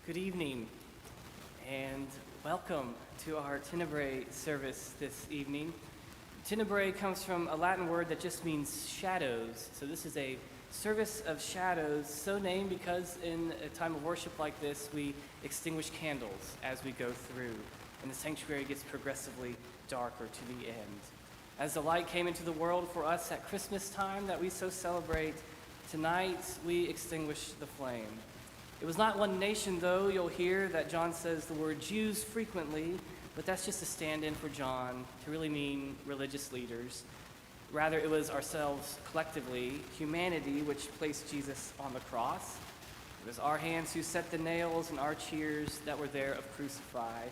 Good evening, and welcome to our Tenebrae service this evening. Tenebrae comes from a Latin word that just means shadows. So this is a service of shadows, so named because in a time of worship like this, we extinguish candles as we go through, and the sanctuary gets progressively darker to the end. As the light came into the world for us at Christmas time that we so celebrate, tonight we extinguish the flame. It was not one nation, though. You'll hear that John says the word Jews frequently, but that's just a stand-in for John to really mean religious leaders. Rather, it was ourselves collectively, humanity, which placed Jesus on the cross. It was our hands who set the nails and our cheers that were there of crucify.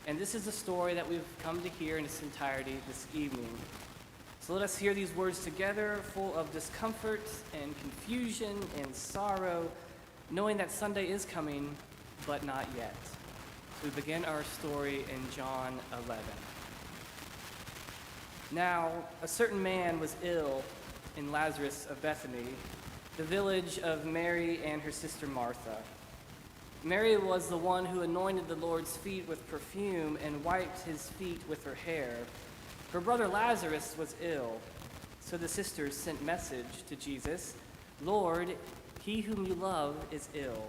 And this is the story that we've come to hear in its entirety this evening. So let us hear these words together, full of discomfort and confusion and sorrow, knowing that Sunday is coming, but not yet. So we begin our story in John 11. Now, a certain man was ill in Lazarus of Bethany, the village of Mary and her sister Martha. Mary was the one who anointed the Lord's feet with perfume and wiped his feet with her hair. Her brother Lazarus was ill, so the sisters sent message to Jesus, "Lord, he whom you love is ill."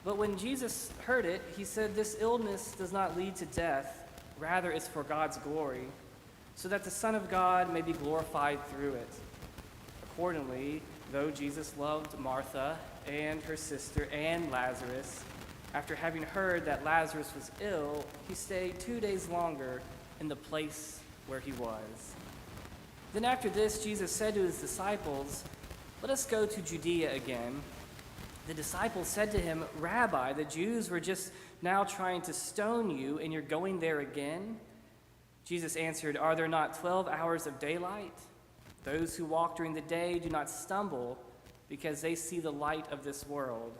But when Jesus heard it, he said, "This illness does not lead to death, rather it's for God's glory, so that the Son of God may be glorified through it." Accordingly, though Jesus loved Martha and her sister and Lazarus, after having heard that Lazarus was ill, he stayed 2 days longer in the place where he was. Then after this, Jesus said to his disciples, "Let us go to Judea again." The disciples said to him, "Rabbi, the Jews were just now trying to stone you, and you're going there again?" Jesus answered, "Are there not 12 hours of daylight? Those who walk during the day do not stumble because they see the light of this world.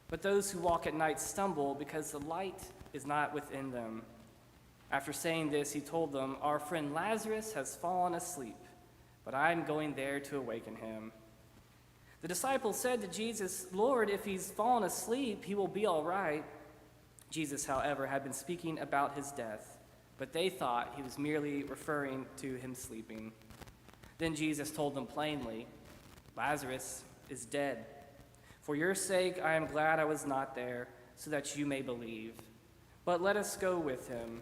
But those who walk at night stumble because the light is not within them." After saying this, he told them, "Our friend Lazarus has fallen asleep, but I am going there to awaken him." The disciples said to Jesus, "Lord, if he's fallen asleep, he will be all right." Jesus, however, had been speaking about his death, but they thought he was merely referring to him sleeping. Then Jesus told them plainly, "Lazarus is dead. For your sake, I am glad I was not there, so that you may believe. But let us go with him."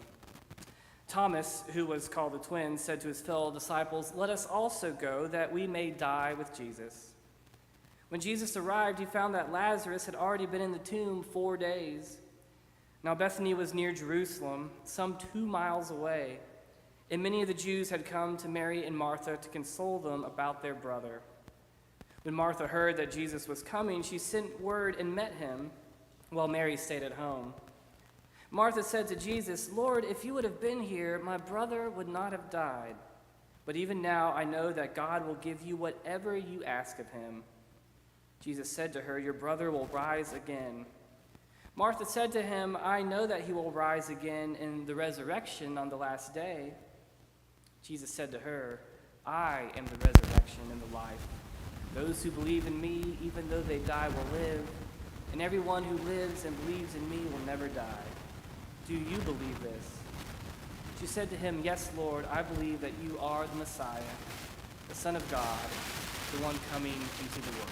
Thomas, who was called the Twin, said to his fellow disciples, "Let us also go, that we may die with Jesus." When Jesus arrived, he found that Lazarus had already been in the tomb 4 days. Now Bethany was near Jerusalem, some 2 miles away, and many of the Jews had come to Mary and Martha to console them about their brother. When Martha heard that Jesus was coming, she sent word and met him, while Mary stayed at home. Martha said to Jesus, "Lord, if you would have been here, my brother would not have died. But even now I know that God will give you whatever you ask of him." Jesus said to her, "Your brother will rise again." Martha said to him, "I know that he will rise again in the resurrection on the last day." Jesus said to her, "I am the resurrection and the life. Those who believe in me, even though they die, will live, and everyone who lives and believes in me will never die. Do you believe this?" She said to him, "Yes, Lord, I believe that you are the Messiah, the Son of God, the one coming into the world."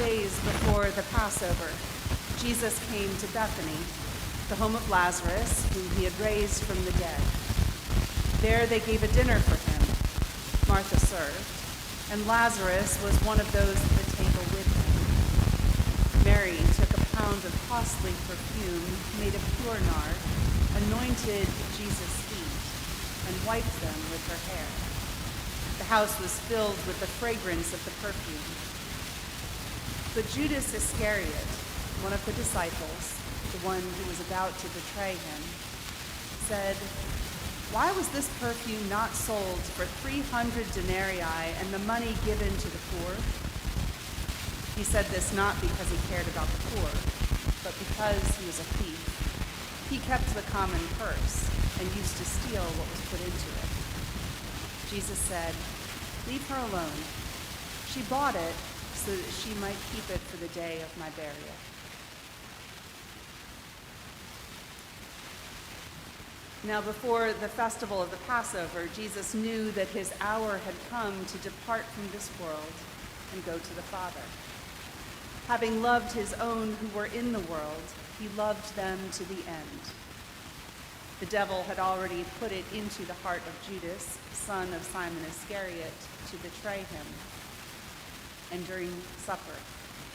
days before the Passover, Jesus came to Bethany, the home of Lazarus, whom he had raised from the dead. There they gave a dinner for him. Martha served, and Lazarus was one of those at the table with him. Mary took a pound of costly perfume made of pure nard, anointed Jesus' feet, and wiped them with her hair. The house was filled with the fragrance of the perfume. But Judas Iscariot, one of the disciples, the one who was about to betray him, said, "Why was this perfume not sold for 300 denarii and the money given to the poor?" He said this not because he cared about the poor, but because he was a thief. He kept the common purse and used to steal what was put into it. Jesus said, "Leave her alone. She bought it so that she might keep it for the day of my burial." Now, before the festival of the Passover, Jesus knew that his hour had come to depart from this world and go to the Father. Having loved his own who were in the world, he loved them to the end. The devil had already put it into the heart of Judas, son of Simon Iscariot, to betray him. And during supper,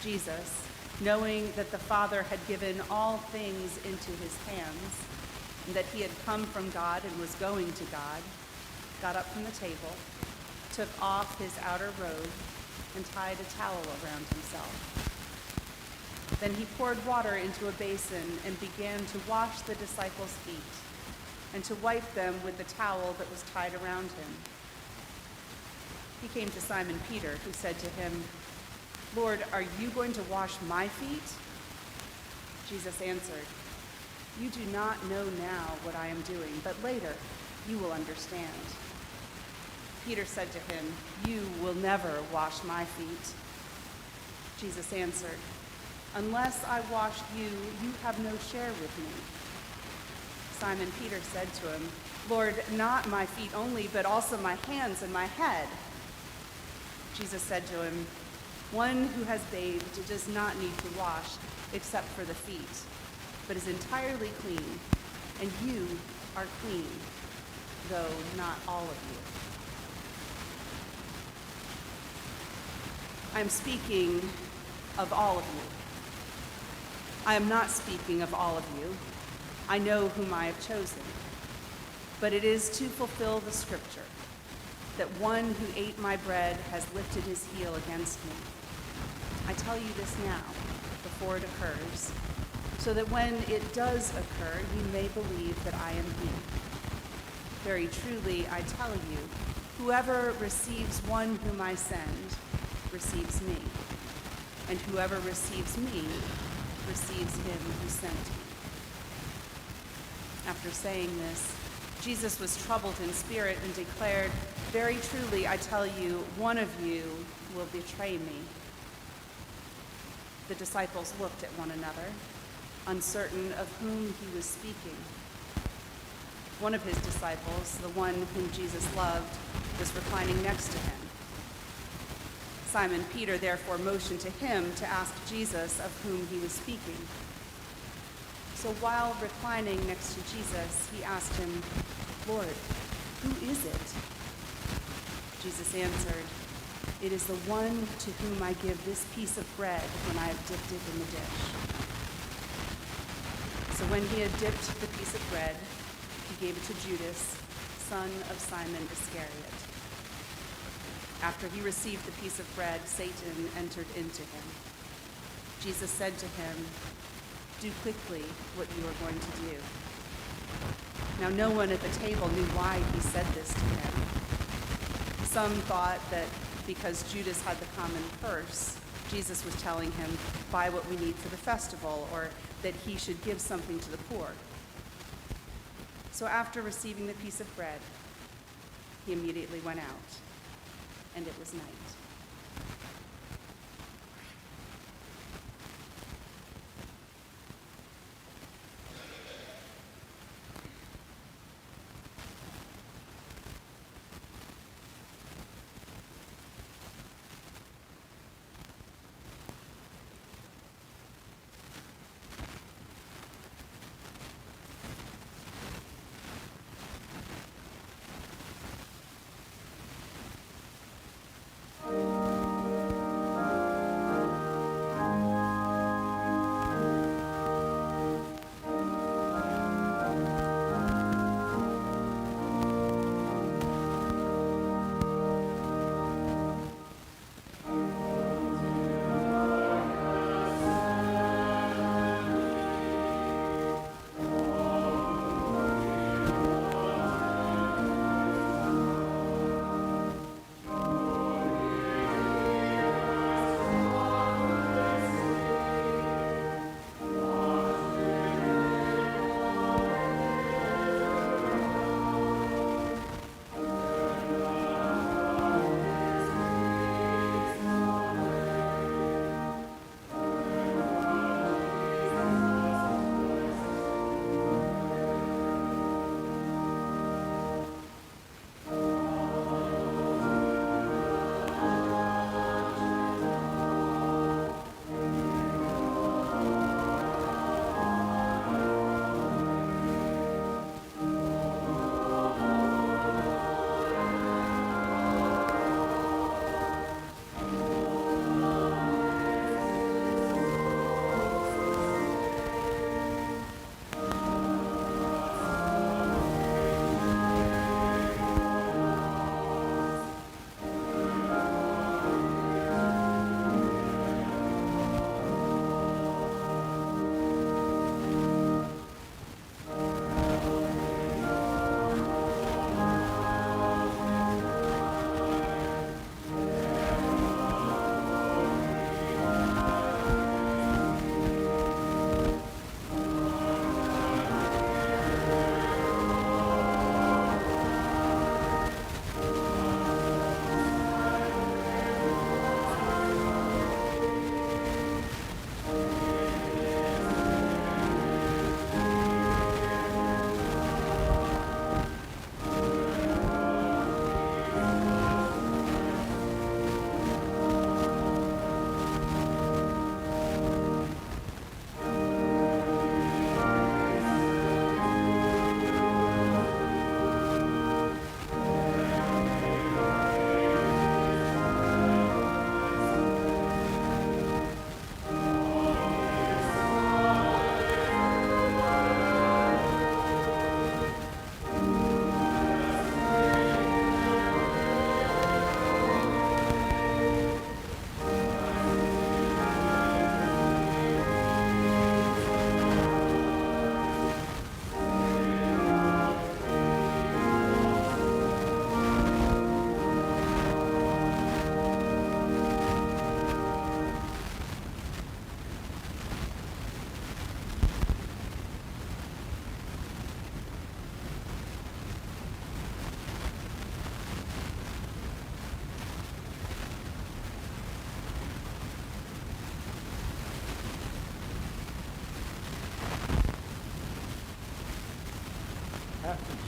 Jesus, knowing that the Father had given all things into his hands, and that he had come from God and was going to God, got up from the table, took off his outer robe, and tied a towel around himself. Then he poured water into a basin and began to wash the disciples' feet and to wipe them with the towel that was tied around him. He came to Simon Peter, who said to him, "Lord, are you going to wash my feet?" Jesus answered, "You do not know now what I am doing, but later you will understand." Peter said to him, "You will never wash my feet." Jesus answered, "Unless I wash you, you have no share with me." Simon Peter said to him, "Lord, not my feet only, but also my hands and my head." Jesus said to him, "One who has bathed does not need to wash except for the feet, but is entirely clean, and you are clean, though not all of you." I am speaking of all of you. I am not speaking of all of you. I know whom I have chosen. But it is to fulfill the scripture that one who ate my bread has lifted his heel against me. I tell you this now, before it occurs, so that when it does occur, you may believe that I am he. Very truly, I tell you, whoever receives one whom I send receives me, and whoever receives me receives him who sent me. After saying this, Jesus was troubled in spirit and declared, "Very truly, I tell you, one of you will betray me." The disciples looked at one another, uncertain of whom he was speaking. One of his disciples, the one whom Jesus loved, was reclining next to him. Simon Peter therefore motioned to him to ask Jesus of whom he was speaking. So while reclining next to Jesus, he asked him, "Lord, who is it?" Jesus answered, "It is the one to whom I give this piece of bread when I have dipped it in the dish." So when he had dipped the piece of bread, he gave it to Judas, son of Simon Iscariot. After he received the piece of bread, Satan entered into him. Jesus said to him, "Do quickly what you are going to do." Now no one at the table knew why he said this to him. Some thought that because Judas had the common purse, Jesus was telling him, "Buy what we need for the festival," or that he should give something to the poor. So after receiving the piece of bread, he immediately went out, and it was night.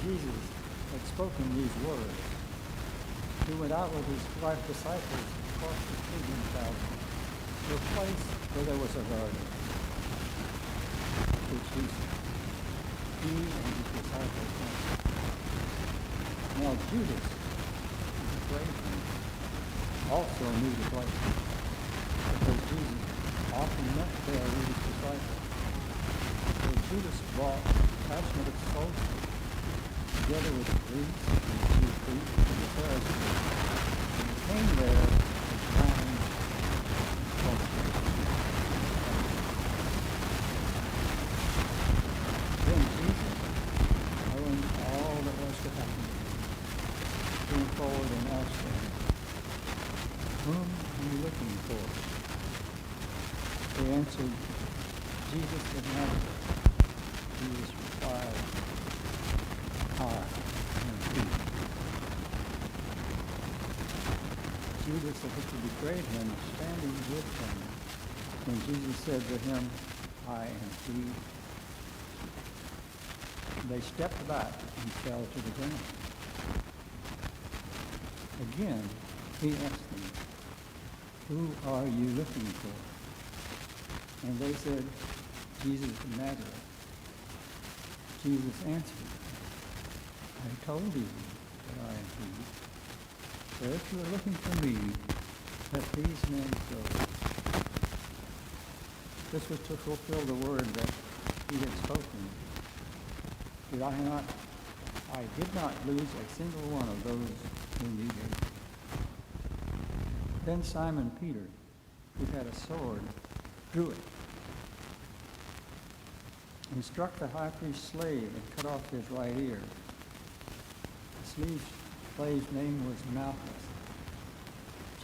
Jesus had spoken these words, he went out with his 5 disciples across the Kidron Valley to a place where there was a garden, which he and his disciples went. Now Judas, the betrayed him, also knew the place, because Jesus often met there with his disciples. So Judas brought a detachment of soldiers, together with the priests and the chief priests and the Pharisees, and he came there to find soldiers. Then Jesus, knowing all that was to happen, came forward and asked them, "Whom are you looking for?" They answered, "Jesus of Nazareth." Jesus replied, "I am he." Judas, who betrayed him, was standing with him when Jesus said to him, "I am he." They stepped back and fell to the ground. Again, he asked them, "Who are you looking for?" And they said, "Jesus of Nazareth." Jesus answered, "I told you that I am he. So if you are looking for me, let these men go." This was to fulfill the word that he had spoken. I did not lose a single one of those whom you gave me. Then Simon Peter, who had a sword, drew it and struck the high priest's slave and cut off his right ear. The slave's name was Malchus.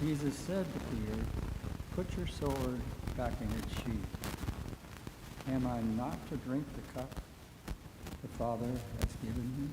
Jesus said to Peter, "Put your sword back in its sheath. Am I not to drink the cup the Father has given me?"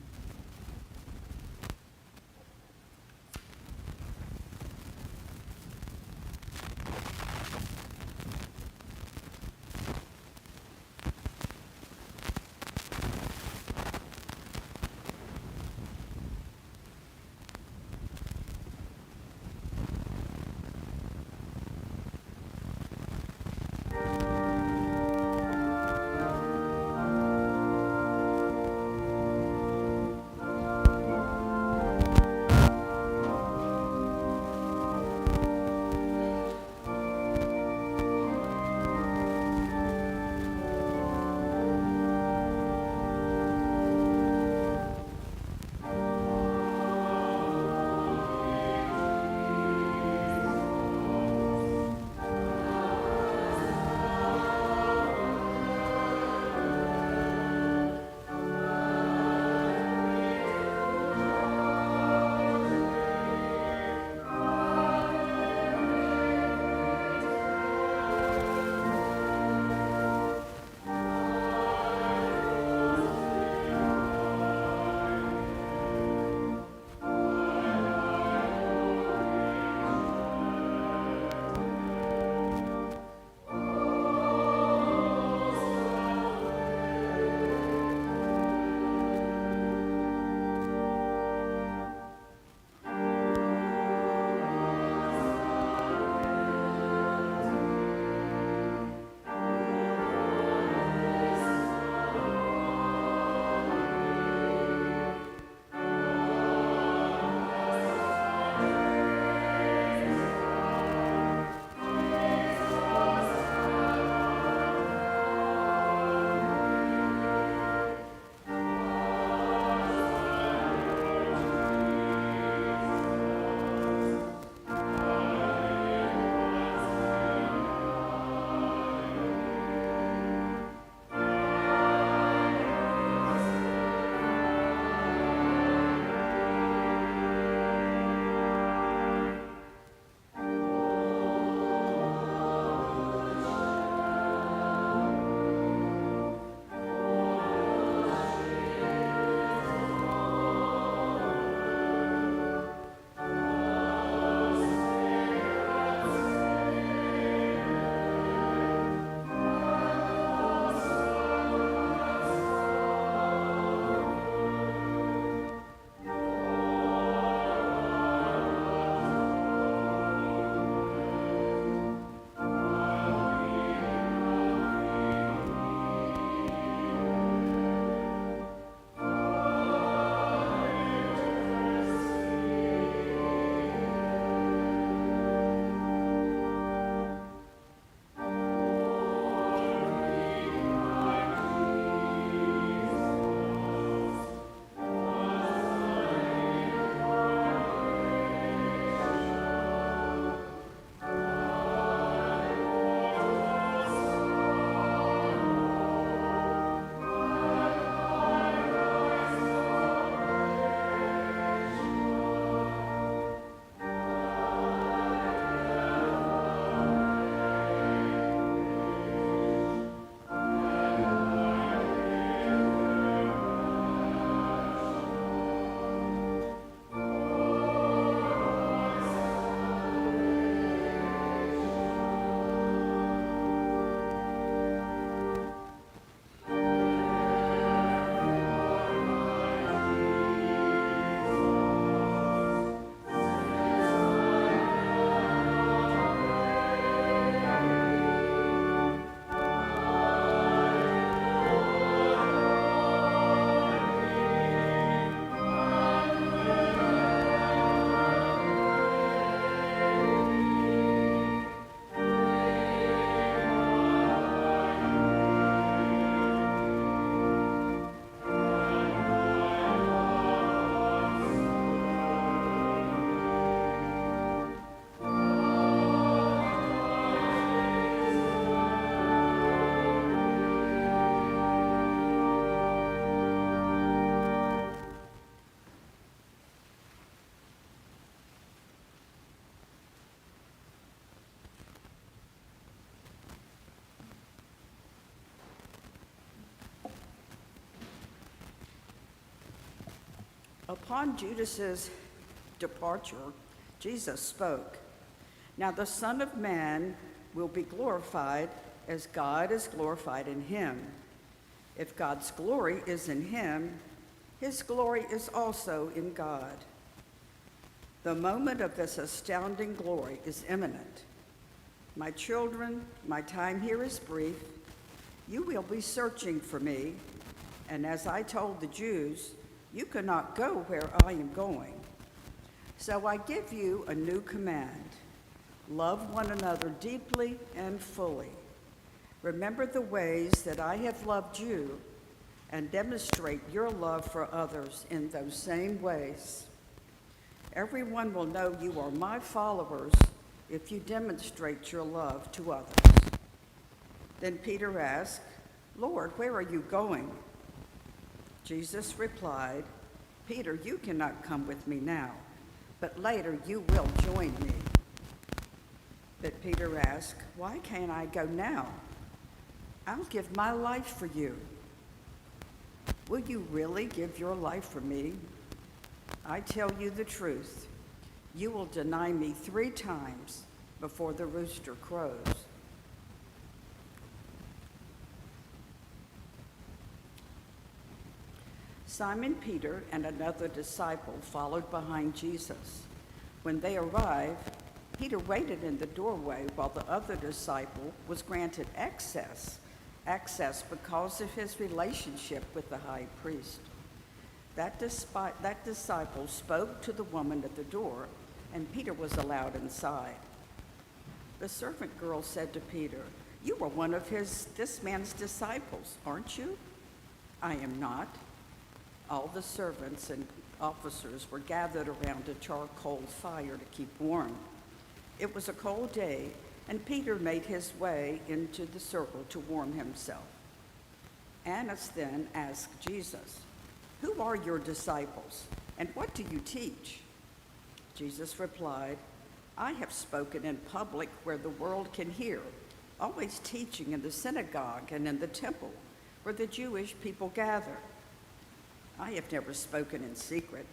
Upon Judas's departure, Jesus spoke, "Now the Son of Man will be glorified as God is glorified in him. If God's glory is in him, his glory is also in God." The moment of this astounding glory is imminent. My children, my time here is brief. You will be searching for me, and as I told the Jews, you cannot go where I am going. So I give you a new command. Love one another deeply and fully. Remember the ways that I have loved you, and demonstrate your love for others in those same ways. Everyone will know you are my followers if you demonstrate your love to others. Then Peter asked, "Lord, where are you going?" Jesus replied, "Peter, you cannot come with me now, but later you will join me." But Peter asked, "Why can't I go now? I'll give my life for you." "Will you really give your life for me? I tell you the truth. You will deny me 3 times before the rooster crows." Simon Peter and another disciple followed behind Jesus. When they arrived, Peter waited in the doorway while the other disciple was granted access because of his relationship with the high priest. That disciple spoke to the woman at the door, and Peter was allowed inside. The servant girl said to Peter, "You are one of this man's disciples, aren't you?" "I am not." All the servants and officers were gathered around a charcoal fire to keep warm. It was a cold day, and Peter made his way into the circle to warm himself. Annas then asked Jesus, "Who are your disciples, and what do you teach?" Jesus replied, "I have spoken in public where the world can hear, always teaching in the synagogue and in the temple, where the Jewish people gather. I have never spoken in secret,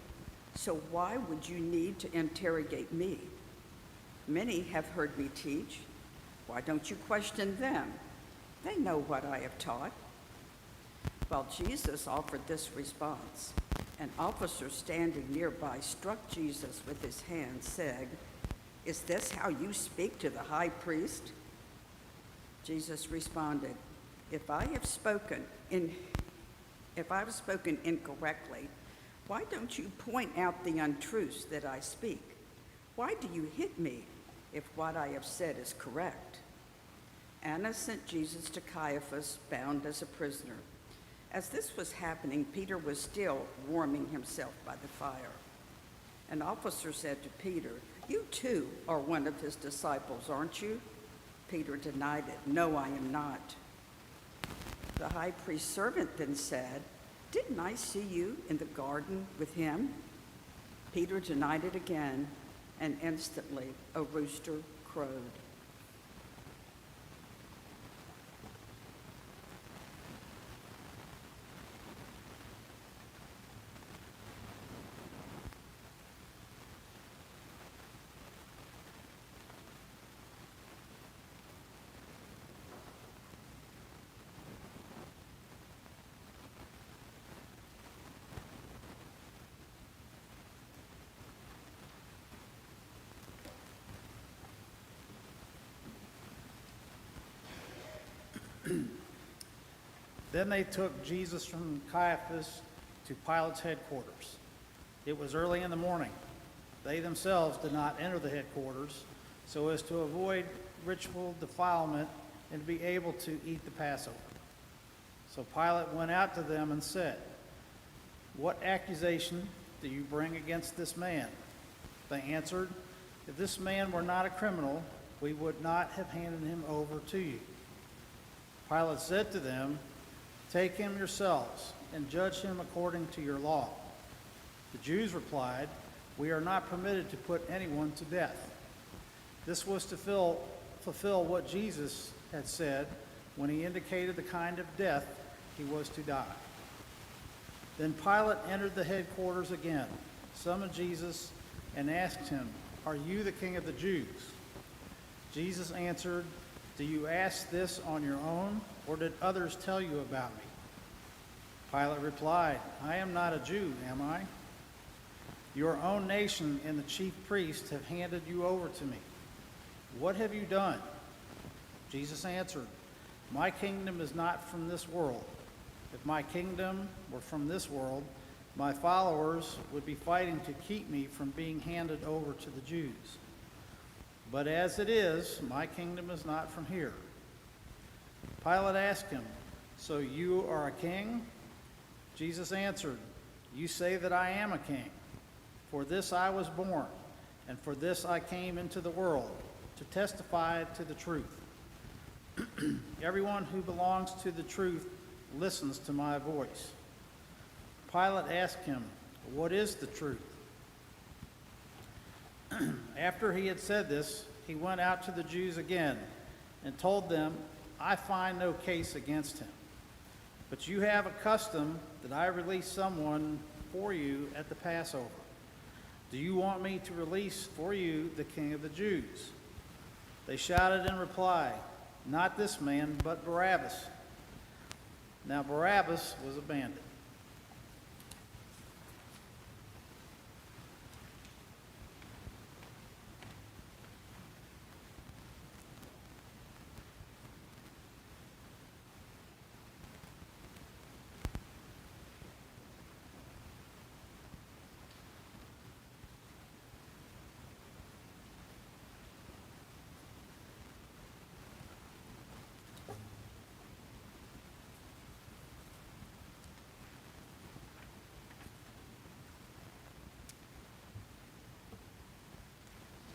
so why would you need to interrogate me? Many have heard me teach. Why don't you question them? They know what I have taught." While Jesus offered this response, an officer standing nearby struck Jesus with his hand, saying, "Is this how you speak to the high priest?" Jesus responded, If I have spoken incorrectly, why don't you point out the untruths that I speak? Why do you hit me if what I have said is correct?" Annas sent Jesus to Caiaphas, bound as a prisoner. As this was happening, Peter was still warming himself by the fire. An officer said to Peter, "You too are one of his disciples, aren't you?" Peter denied it. "No, I am not." The high priest's servant then said, "Didn't I see you in the garden with him?" Peter denied it again, and instantly a rooster crowed. Then they took Jesus from Caiaphas to Pilate's headquarters. It was early in the morning. They themselves did not enter the headquarters so as to avoid ritual defilement and to be able to eat the Passover. So Pilate went out to them and said, "What accusation do you bring against this man?" They answered, "If this man were not a criminal, we would not have handed him over to you." Pilate said to them, "Take him yourselves and judge him according to your law." The Jews replied, "We are not permitted to put anyone to death." This was to fulfill what Jesus had said when he indicated the kind of death he was to die. Then Pilate entered the headquarters again, summoned Jesus, and asked him, "Are you the king of the Jews?" Jesus answered, "Do you ask this on your own, or did others tell you about me?" Pilate replied, "I am not a Jew, am I? Your own nation and the chief priests have handed you over to me. What have you done?" Jesus answered, "My kingdom is not from this world. If my kingdom were from this world, my followers would be fighting to keep me from being handed over to the Jews. But as it is, my kingdom is not from here." Pilate asked him, "So you are a king?" Jesus answered, "You say that I am a king. For this I was born, and for this I came into the world, to testify to the truth. Everyone who belongs to the truth listens to my voice." Pilate asked him, "What is the truth?" After he had said this, he went out to the Jews again and told them, "I find no case against him. But you have a custom that I release someone for you at the Passover. Do you want me to release for you the King of the Jews?" They shouted in reply, "Not this man, but Barabbas." Now Barabbas was a bandit.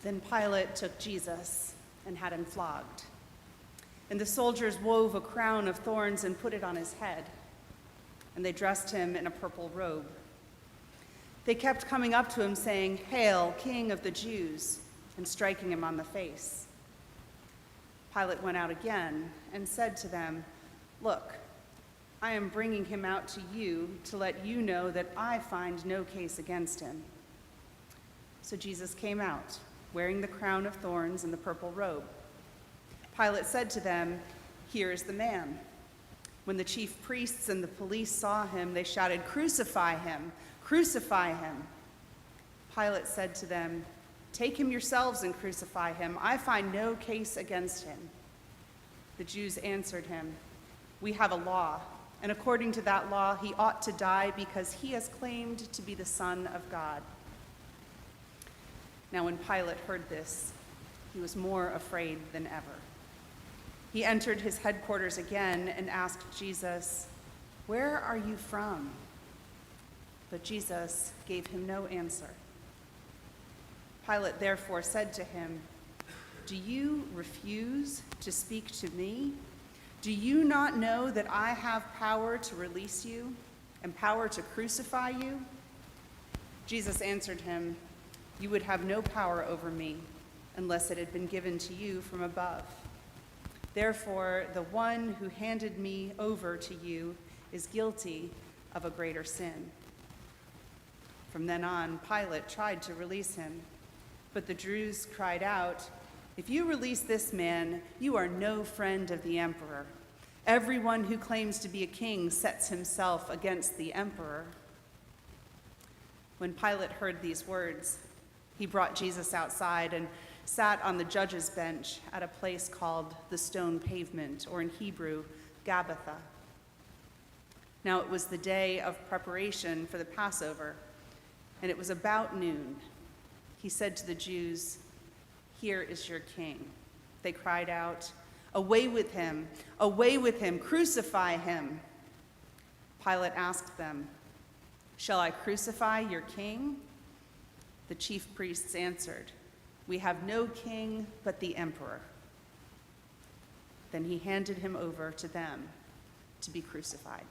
Then Pilate took Jesus and had him flogged. And the soldiers wove a crown of thorns and put it on his head. And they dressed him in a purple robe. They kept coming up to him saying, "Hail, King of the Jews," and striking him on the face. Pilate went out again and said to them, "Look, I am bringing him out to you to let you know that I find no case against him." So Jesus came out, wearing the crown of thorns and the purple robe. Pilate said to them, "Here is the man." When the chief priests and the police saw him, they shouted, "Crucify him! Crucify him!" Pilate said to them, "Take him yourselves and crucify him. I find no case against him." The Jews answered him, "We have a law, and according to that law, he ought to die because he has claimed to be the Son of God." Now when Pilate heard this, he was more afraid than ever. He entered his headquarters again and asked Jesus, "Where are you from?" But Jesus gave him no answer. Pilate therefore said to him, "Do you refuse to speak to me? Do you not know that I have power to release you and power to crucify you?" Jesus answered him, "You would have no power over me unless it had been given to you from above. Therefore, the one who handed me over to you is guilty of a greater sin." From then on, Pilate tried to release him, but the Jews cried out, "If you release this man, you are no friend of the emperor. Everyone who claims to be a king sets himself against the emperor." When Pilate heard these words, he brought Jesus outside and sat on the judge's bench at a place called the Stone Pavement, or in Hebrew, Gabbatha. Now it was the day of preparation for the Passover, and it was about noon. He said to the Jews, "Here is your king." They cried out, "Away with him! Away with him! Crucify him!" Pilate asked them, "Shall I crucify your king?" The chief priests answered, "We have no king but the emperor." Then he handed him over to them to be crucified.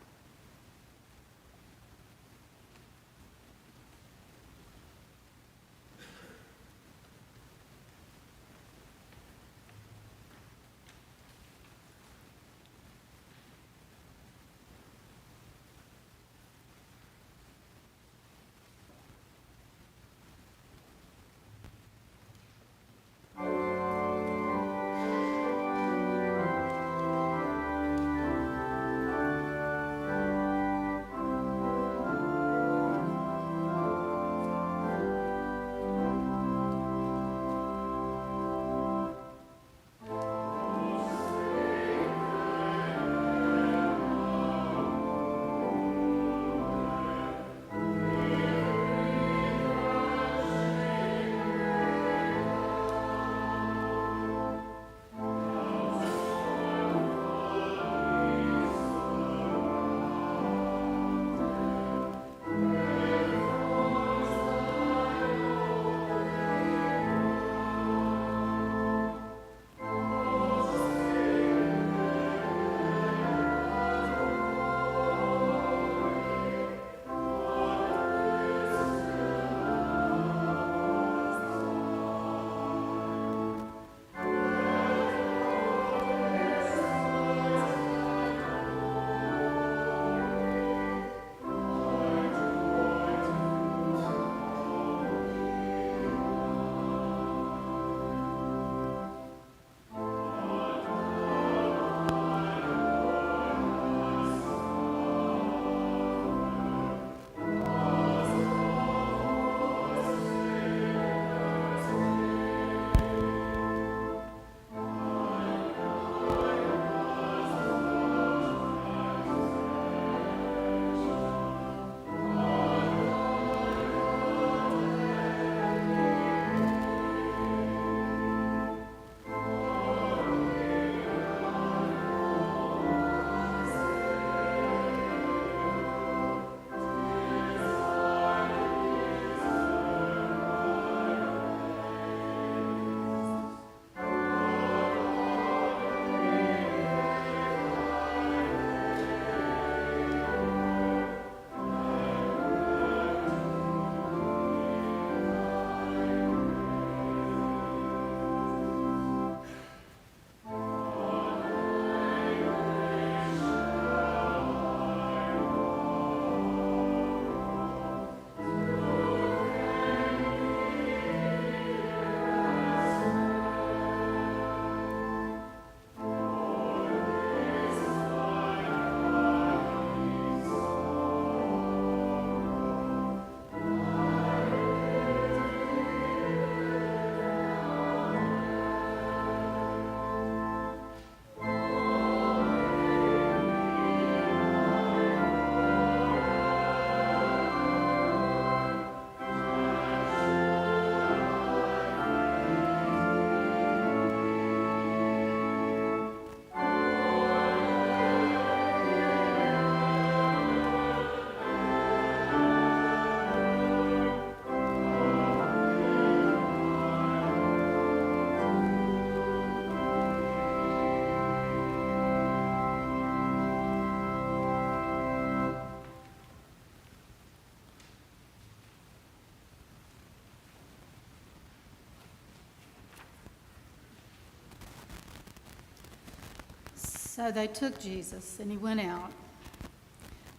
So they took Jesus, and he went out,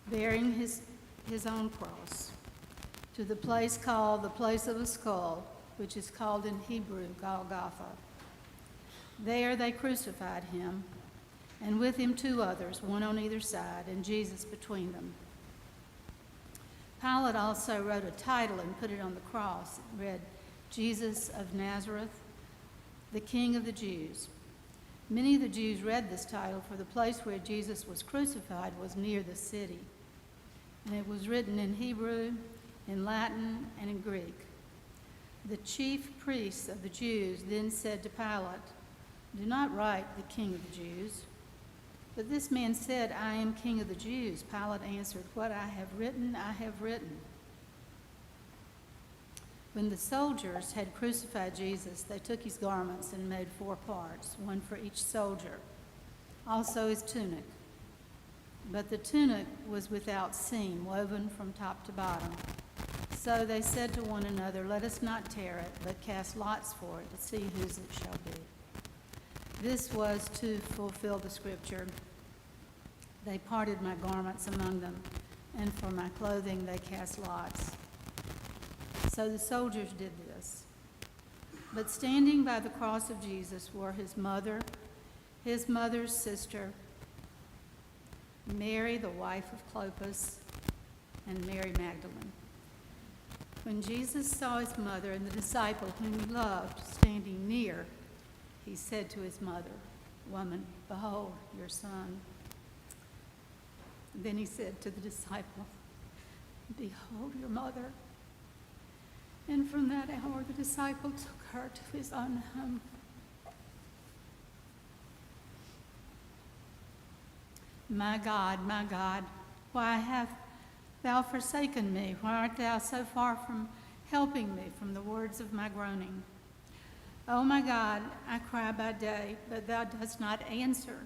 bearing his own cross, to the place called the Place of a Skull, which is called in Hebrew Golgotha. There they crucified him, and with him 2 others, one on either side, and Jesus between them. Pilate also wrote a title and put it on the cross. It read, Jesus of Nazareth, the King of the Jews. Many of the Jews read this title, for the place where Jesus was crucified was near the city. And it was written in Hebrew, in Latin, and in Greek. The chief priests of the Jews then said to Pilate, "Do not write the King of the Jews." But this man said, "I am King of the Jews." Pilate answered, "What I have written, I have written." When the soldiers had crucified Jesus, they took his garments and made 4 parts, one for each soldier, also his tunic. But the tunic was without seam, woven from top to bottom. So they said to one another, "Let us not tear it, but cast lots for it to see whose it shall be." This was to fulfill the scripture, "They parted my garments among them, and for my clothing they cast lots." So the soldiers did this. But standing by the cross of Jesus were his mother, his mother's sister, Mary, the wife of Clopas, and Mary Magdalene. When Jesus saw his mother and the disciple whom he loved standing near, he said to his mother, "Woman, behold your son." Then he said to the disciple, "Behold your mother." And from that hour the disciple took her to his own home. My God, why hast thou forsaken me? Why art thou so far from helping me from the words of my groaning? O my God, I cry by day, but thou dost not answer.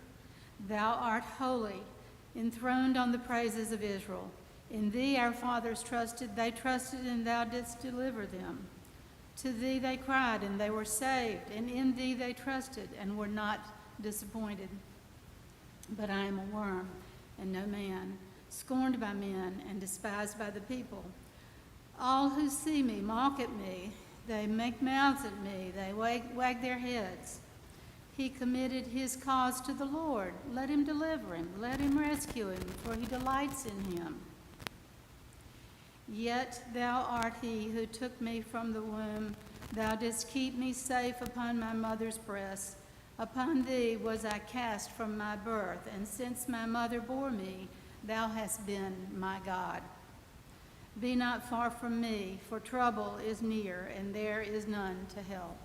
Thou art holy, enthroned on the praises of Israel. In thee our fathers trusted, they trusted, and thou didst deliver them. To thee they cried, and they were saved, and in thee they trusted, and were not disappointed. But I am a worm, and no man, scorned by men, and despised by the people. All who see me mock at me. They make mouths at me. They wag their heads. He committed his cause to the Lord. Let him deliver him. Let him rescue him, for he delights in him. Yet thou art he who took me from the womb. Thou didst keep me safe upon my mother's breast. Upon thee was I cast from my birth, and since my mother bore me, thou hast been my God. Be not far from me, for trouble is near, and there is none to help.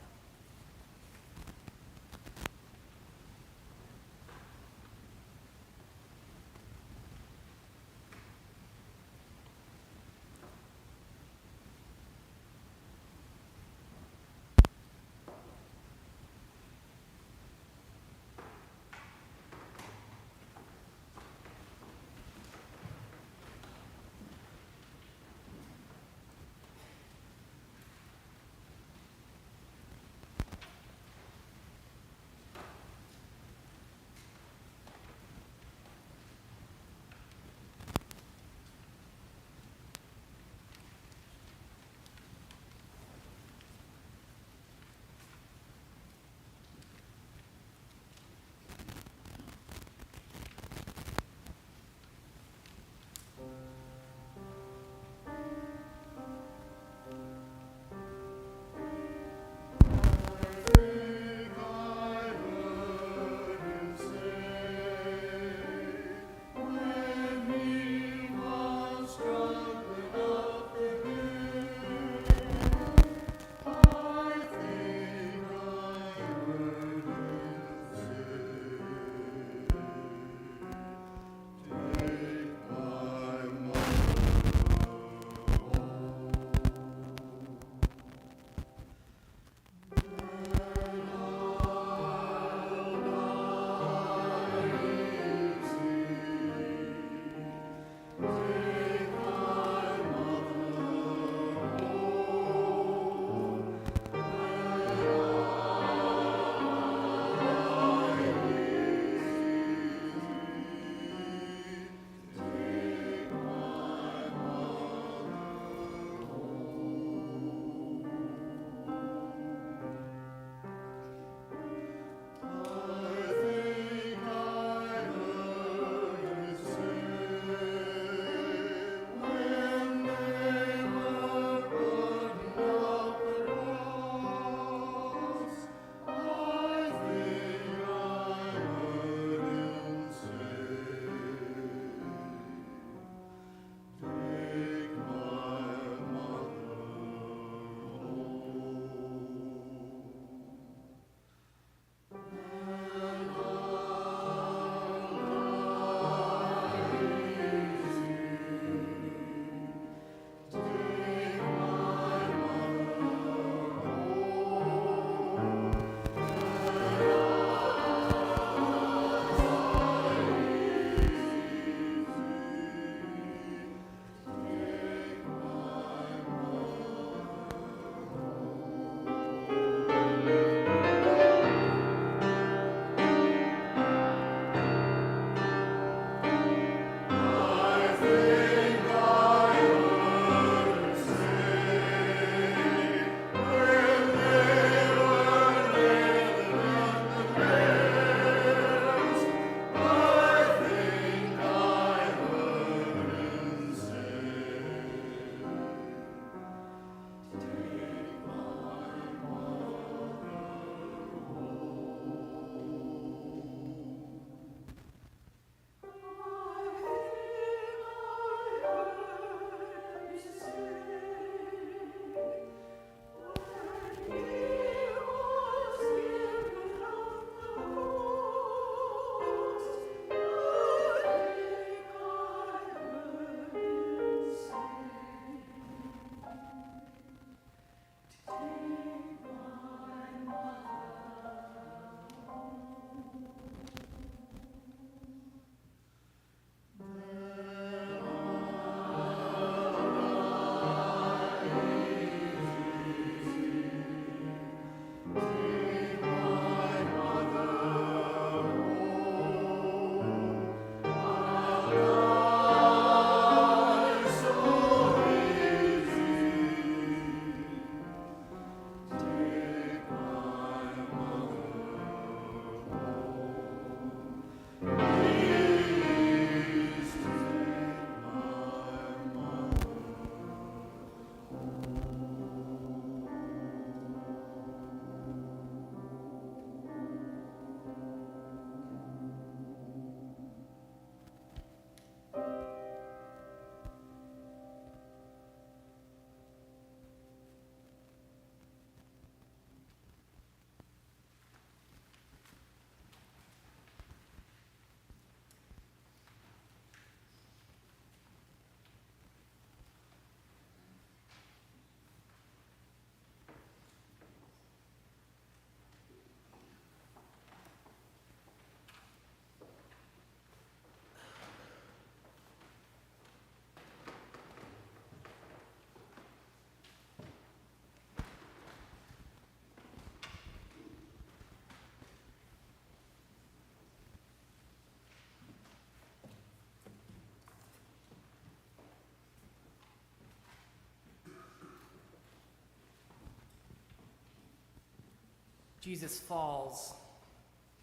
Jesus falls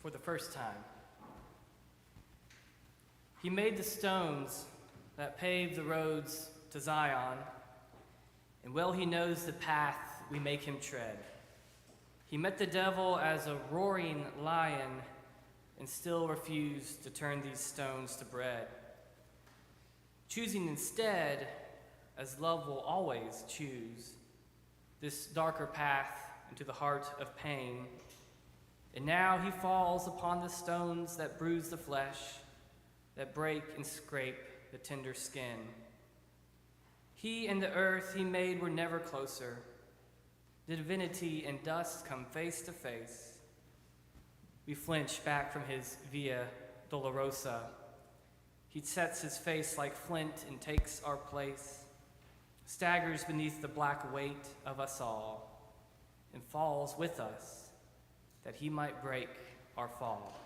for the first time. He made the stones that pave the roads to Zion, and well he knows the path we make him tread. He met the devil as a roaring lion and still refused to turn these stones to bread, choosing instead, as love will always choose, this darker path into the heart of pain. And now he falls upon the stones that bruise the flesh, that break and scrape the tender skin. He and the earth he made were never closer. The divinity and dust come face to face. We flinch back from his Via Dolorosa. He sets his face like flint and takes our place, staggers beneath the black weight of us all, and falls with us that he might break our fall.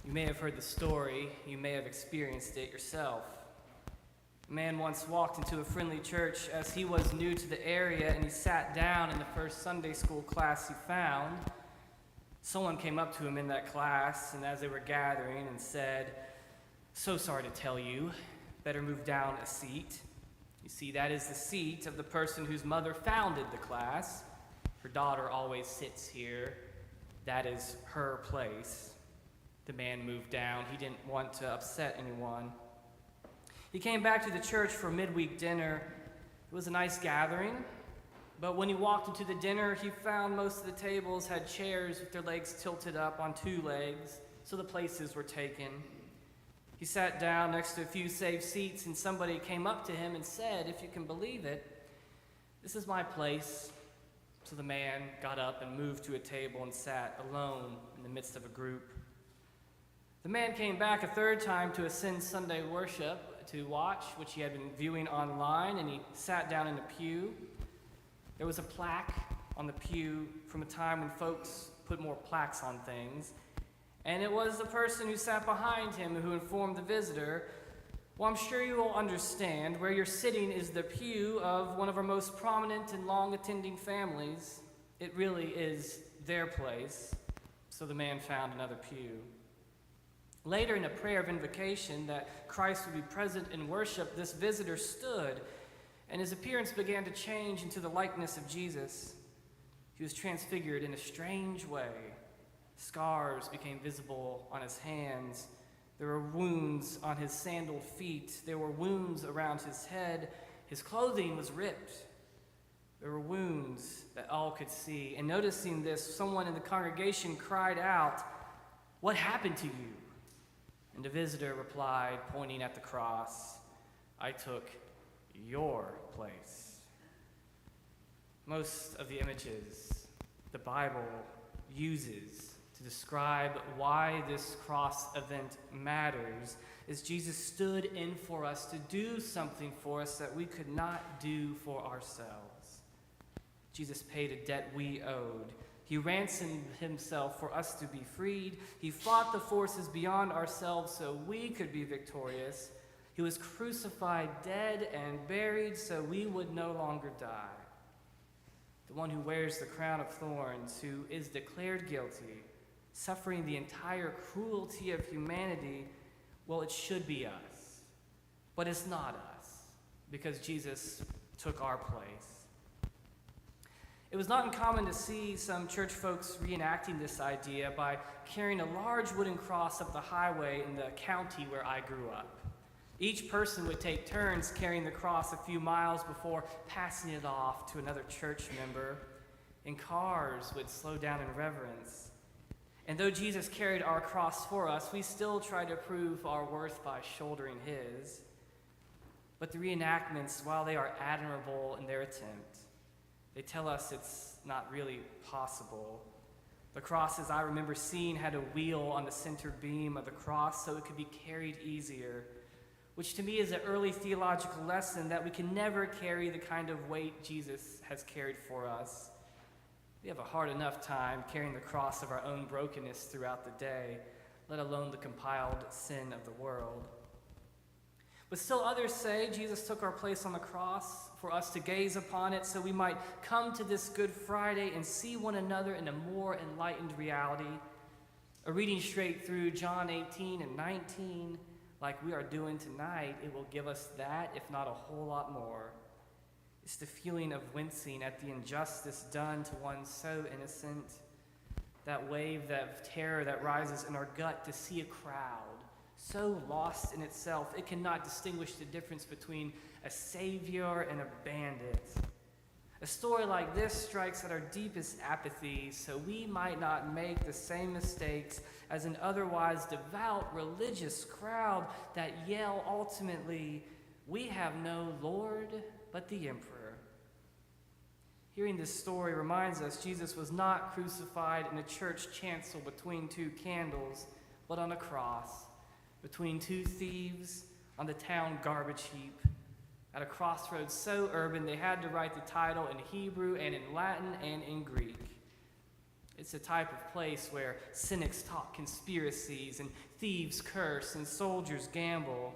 You may have heard the story, you may have experienced it yourself. A man once walked into a friendly church as he was new to the area, and he sat down in the first Sunday school class he found. Someone came up to him in that class, and as they were gathering, and said, "So sorry to tell you, better move down a seat. You see, that is the seat of the person whose mother founded the class. Her daughter always sits here. That is her place." The man moved down. He didn't want to upset anyone. He came back to the church for midweek dinner. It was a nice gathering, but when he walked into the dinner, he found most of the tables had chairs with their legs tilted up on two legs, so the places were taken. He sat down next to a few safe seats, and somebody came up to him and said, "If you can believe it, this is my place." So the man got up and moved to a table and sat alone in the midst of a group. The man came back a third time to Ascend Sunday worship to watch, which he had been viewing online, and he sat down in a pew. There was a plaque on the pew from a time when folks put more plaques on things, and it was the person who sat behind him who informed the visitor, "Well, I'm sure you will understand where you're sitting is the pew of one of our most prominent and long-attending families. It really is their place." So the man found another pew. Later, in a prayer of invocation that Christ would be present in worship, this visitor stood, and his appearance began to change into the likeness of Jesus. He was transfigured in a strange way. Scars became visible on his hands. There were wounds on his sandaled feet. There were wounds around his head. His clothing was ripped. There were wounds that all could see. And noticing this, someone in the congregation cried out, "What happened to you?" And the visitor replied, pointing at the cross, "I took your place." Most of the images the Bible uses to describe why this cross event matters is Jesus stood in for us to do something for us that we could not do for ourselves. Jesus paid a debt we owed. He ransomed himself for us to be freed. He fought the forces beyond ourselves so we could be victorious. He was crucified, dead, and buried so we would no longer die. The one who wears the crown of thorns, who is declared guilty, suffering the entire cruelty of humanity, well, it should be us. But it's not us, because Jesus took our place. It was not uncommon to see some church folks reenacting this idea by carrying a large wooden cross up the highway in the county where I grew up. Each person would take turns carrying the cross a few miles before passing it off to another church member, and cars would slow down in reverence. And though Jesus carried our cross for us, we still try to prove our worth by shouldering his. But the reenactments, while they are admirable in their attempt, they tell us it's not really possible. The crosses I remember seeing had a wheel on the center beam of the cross so it could be carried easier, which to me is an early theological lesson that we can never carry the kind of weight Jesus has carried for us. We have a hard enough time carrying the cross of our own brokenness throughout the day, let alone the compiled sin of the world. But still others say Jesus took our place on the cross for us to gaze upon it so we might come to this Good Friday and see one another in a more enlightened reality. A reading straight through John 18 and 19, like we are doing tonight, it will give us that, if not a whole lot more. It's the feeling of wincing at the injustice done to one so innocent, that wave of terror that rises in our gut to see a crowd so lost in itself it cannot distinguish the difference between a savior and a bandit. A story like this strikes at our deepest apathy, so we might not make the same mistakes as an otherwise devout religious crowd that yell ultimately, "We have no Lord but the Emperor." Hearing this story reminds us Jesus was not crucified in a church chancel between two candles, but on a cross, between two thieves on the town garbage heap, at a crossroads so urban they had to write the title in Hebrew and in Latin and in Greek. It's a type of place where cynics talk conspiracies and thieves curse and soldiers gamble.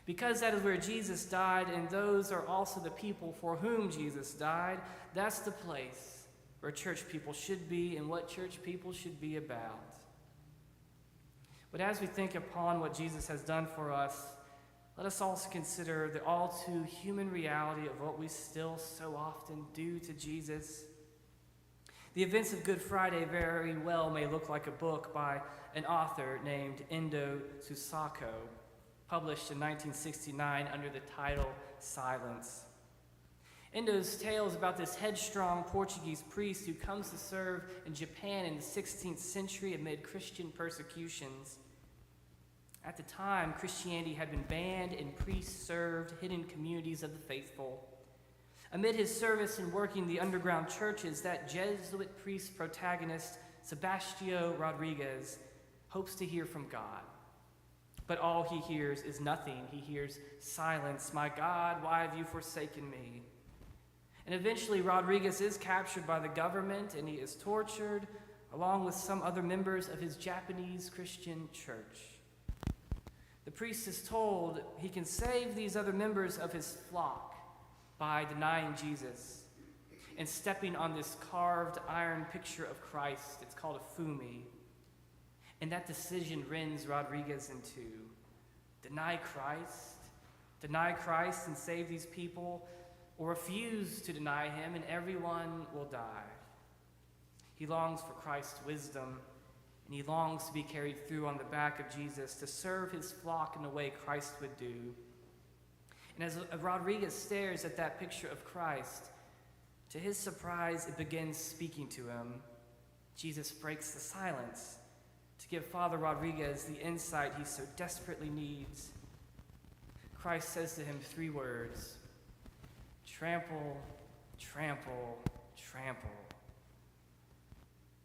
Because that is where Jesus died, and those are also the people for whom Jesus died, that's the place where church people should be and what church people should be about. But as we think upon what Jesus has done for us, let us also consider the all too human reality of what we still so often do to Jesus. The events of Good Friday very well may look like a book by an author named Endo Susako, published in 1969 under the title Silence. Endo's tale is about this headstrong Portuguese priest who comes to serve in Japan in the 16th century amid Christian persecutions. At the time, Christianity had been banned and priests served hidden communities of the faithful. Amid his service in working the underground churches, that Jesuit priest protagonist, Sebastião Rodrigues, hopes to hear from God. But all he hears is nothing. He hears silence. "My God, why have you forsaken me?" And eventually Rodrigues is captured by the government and he is tortured along with some other members of his Japanese Christian church. The priest is told he can save these other members of his flock by denying Jesus and stepping on this carved iron picture of Christ. It's called a fumi. And that decision rends Rodrigues in two. Deny Christ and save these people, or refuse to deny him and everyone will die. He longs for Christ's wisdom, and he longs to be carried through on the back of Jesus to serve his flock in the way Christ would do. And as Rodrigues stares at that picture of Christ, to his surprise, it begins speaking to him. Jesus breaks the silence to give Father Rodrigues the insight he so desperately needs. Christ says to him 3 words: trample, trample, trample.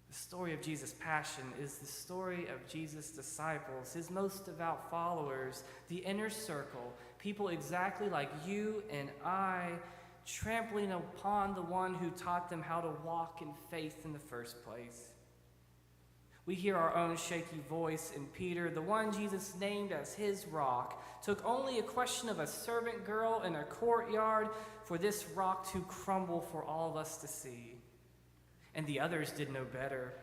The story of Jesus' passion is the story of Jesus' disciples, his most devout followers, the inner circle, people exactly like you and I, trampling upon the one who taught them how to walk in faith in the first place. We hear our own shaky voice in Peter, the one Jesus named as his rock. Took only a question of a servant girl in a courtyard for this rock to crumble for all of us to see. And the others did no better.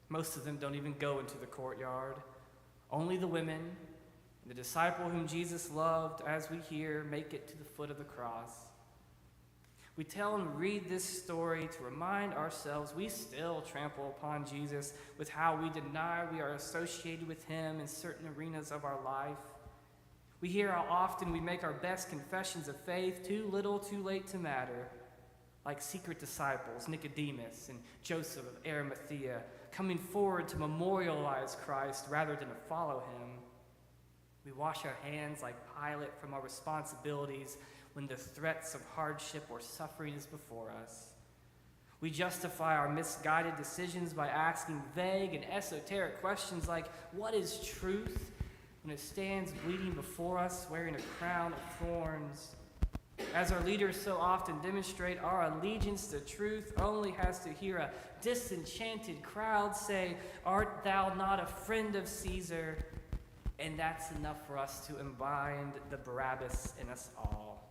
Most of them don't even go into the courtyard. Only the women and the disciple whom Jesus loved, as we hear, make it to the foot of the cross. We tell and read this story to remind ourselves we still trample upon Jesus with how we deny we are associated with him in certain arenas of our life. We hear how often we make our best confessions of faith too little, too late to matter, like secret disciples, Nicodemus and Joseph of Arimathea, coming forward to memorialize Christ rather than to follow him. We wash our hands like Pilate from our responsibilities when the threats of hardship or suffering is before us. We justify our misguided decisions by asking vague and esoteric questions like, what is truth? When it stands bleeding before us, wearing a crown of thorns. As our leaders so often demonstrate, our allegiance to truth only has to hear a disenchanted crowd say, "Art thou not a friend of Caesar?" And that's enough for us to bind the Barabbas in us all.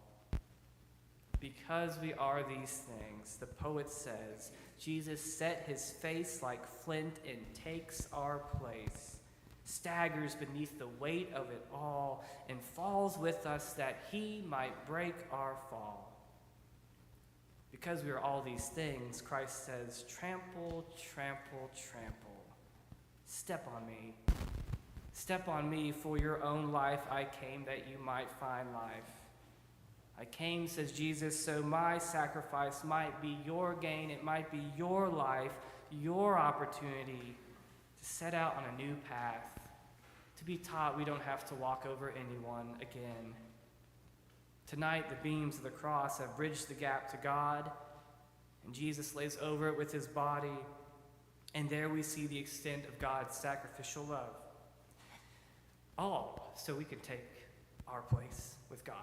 Because we are these things, the poet says, Jesus set his face like flint and takes our place, staggers beneath the weight of it all, and falls with us that he might break our fall. Because we are all these things, Christ says, trample, trample, trample. Step on me. Step on me, for your own life I came that you might find life. I came, says Jesus, so my sacrifice might be your gain. It might be your life, your opportunity to set out on a new path, to be taught we don't have to walk over anyone again. Tonight, the beams of the cross have bridged the gap to God, and Jesus lays over it with his body, and there we see the extent of God's sacrificial love. All so we can take our place with God.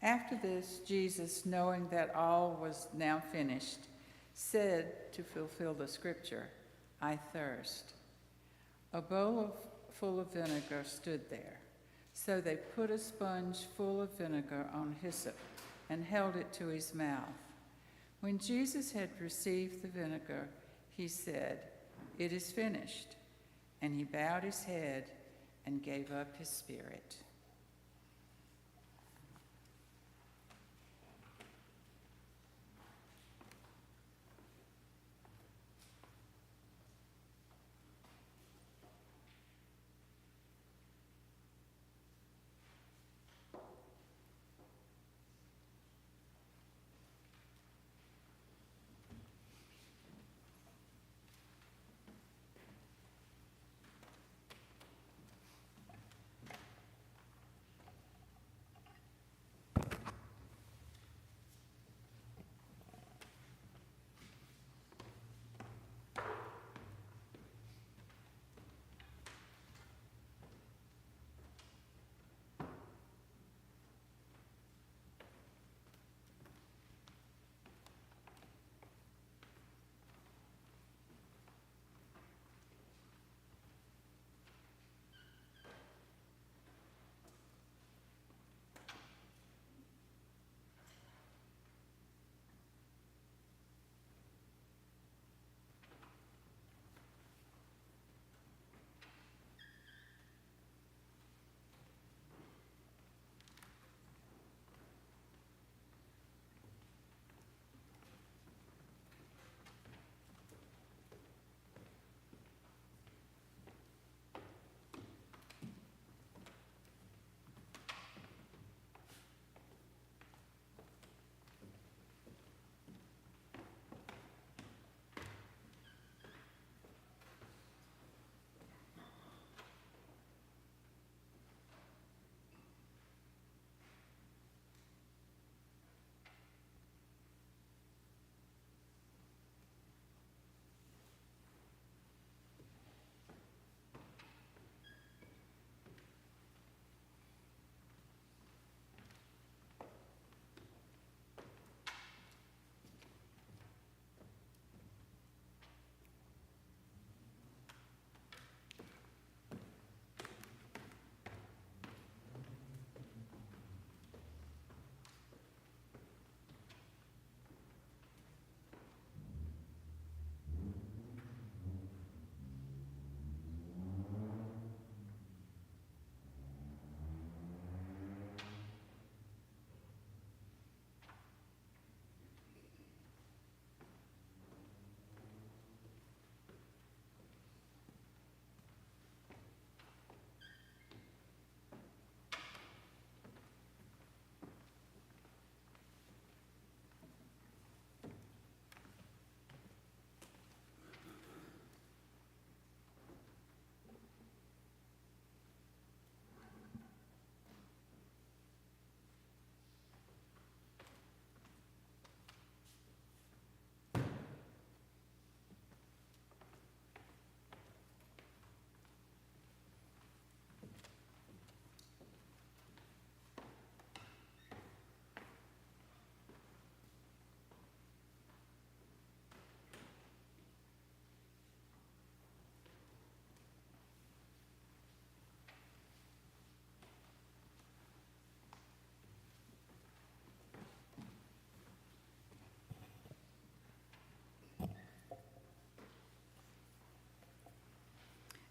After this, Jesus, knowing that all was now finished, said to fulfill the scripture, I thirst. A bowl full of vinegar stood there. So they put a sponge full of vinegar on hyssop and held it to his mouth. When Jesus had received the vinegar, he said, "It is finished." And he bowed his head and gave up his spirit.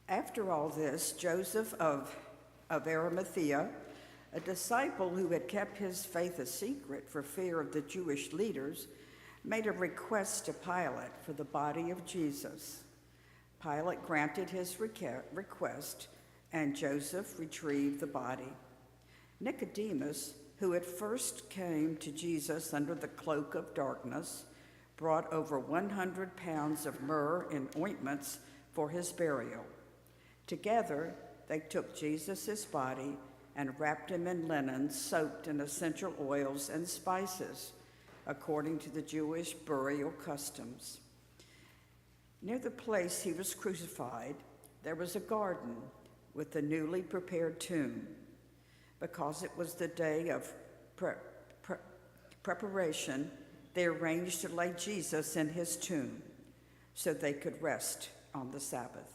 After all this, Joseph of Arimathea, a disciple who had kept his faith a secret for fear of the Jewish leaders, made a request to Pilate for the body of Jesus. Pilate granted his request, and Joseph retrieved the body. Nicodemus, who at first came to Jesus under the cloak of darkness, brought over 100 pounds of myrrh and ointments for his burial. Together, they took Jesus' body and wrapped him in linen soaked in essential oils and spices, according to the Jewish burial customs. Near the place he was crucified, there was a garden with a newly prepared tomb. Because it was the day of preparation, they arranged to lay Jesus in his tomb so they could rest on the Sabbath.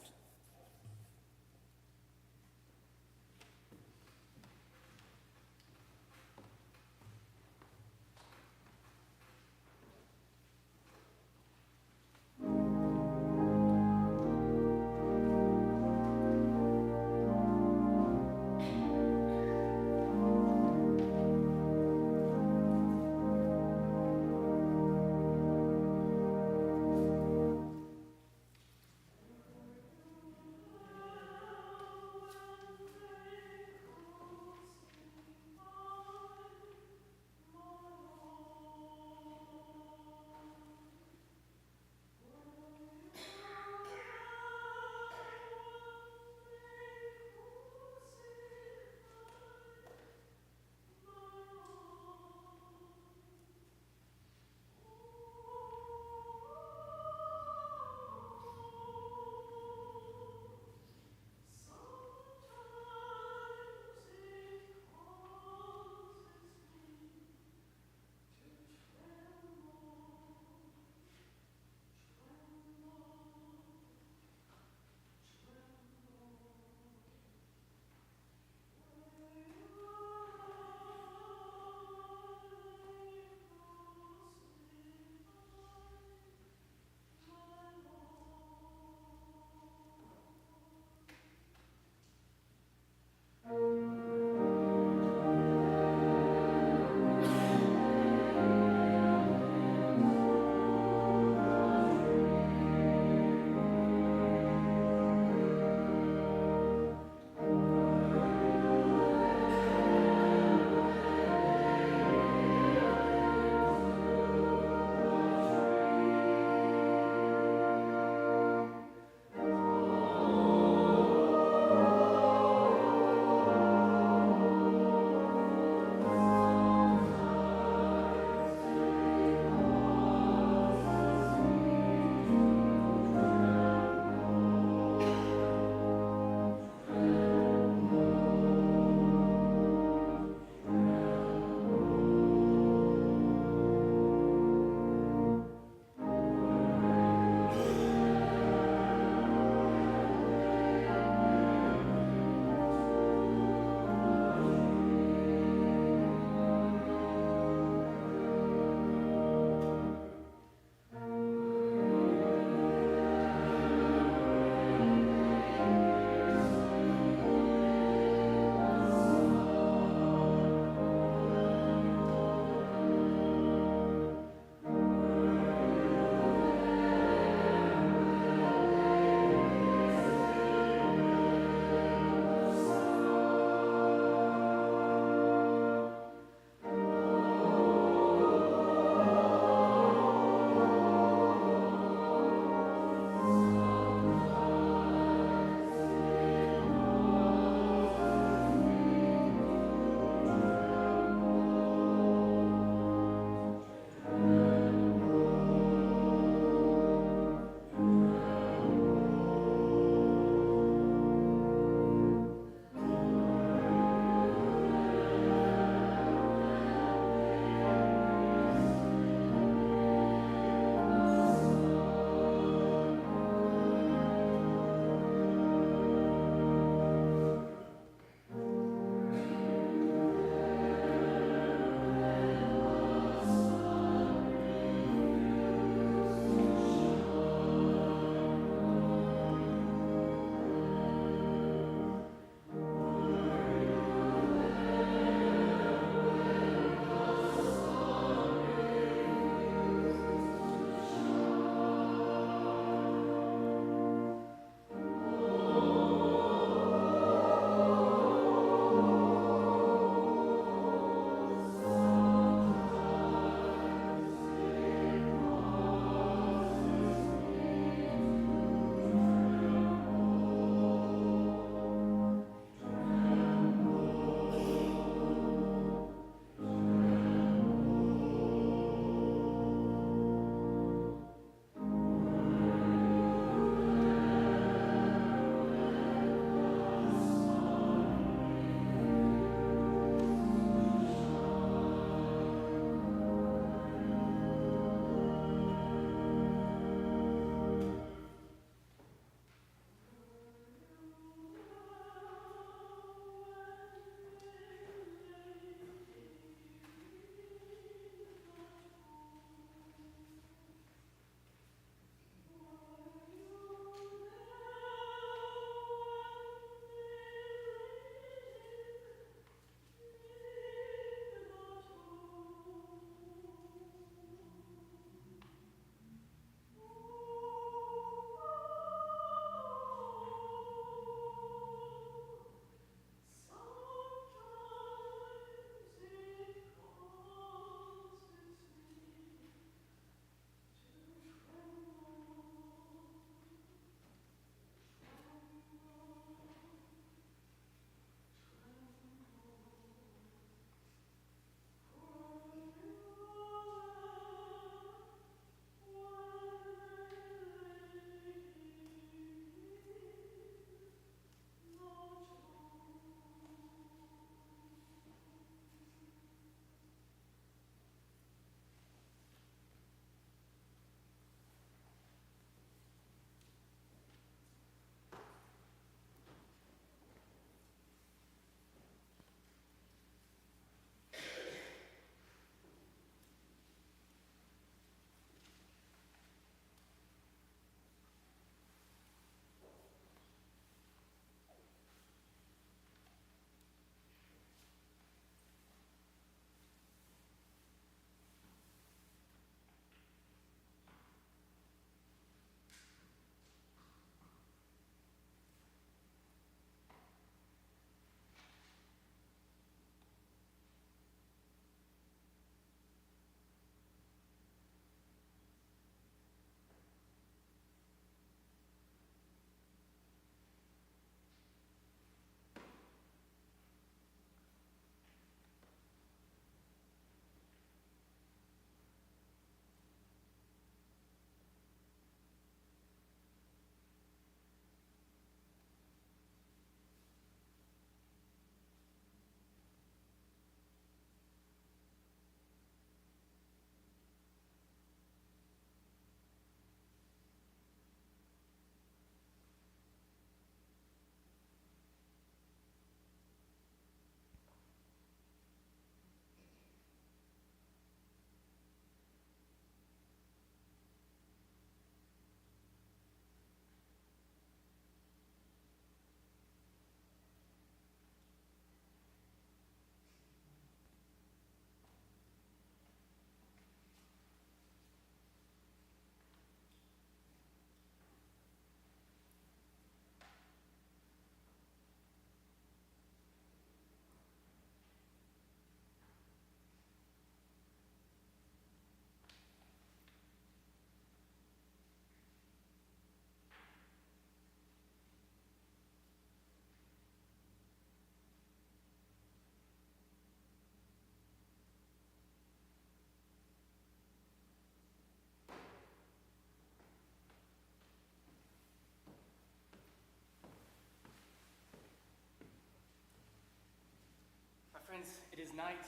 It is night.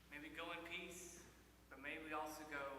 May we go in peace, but may we also go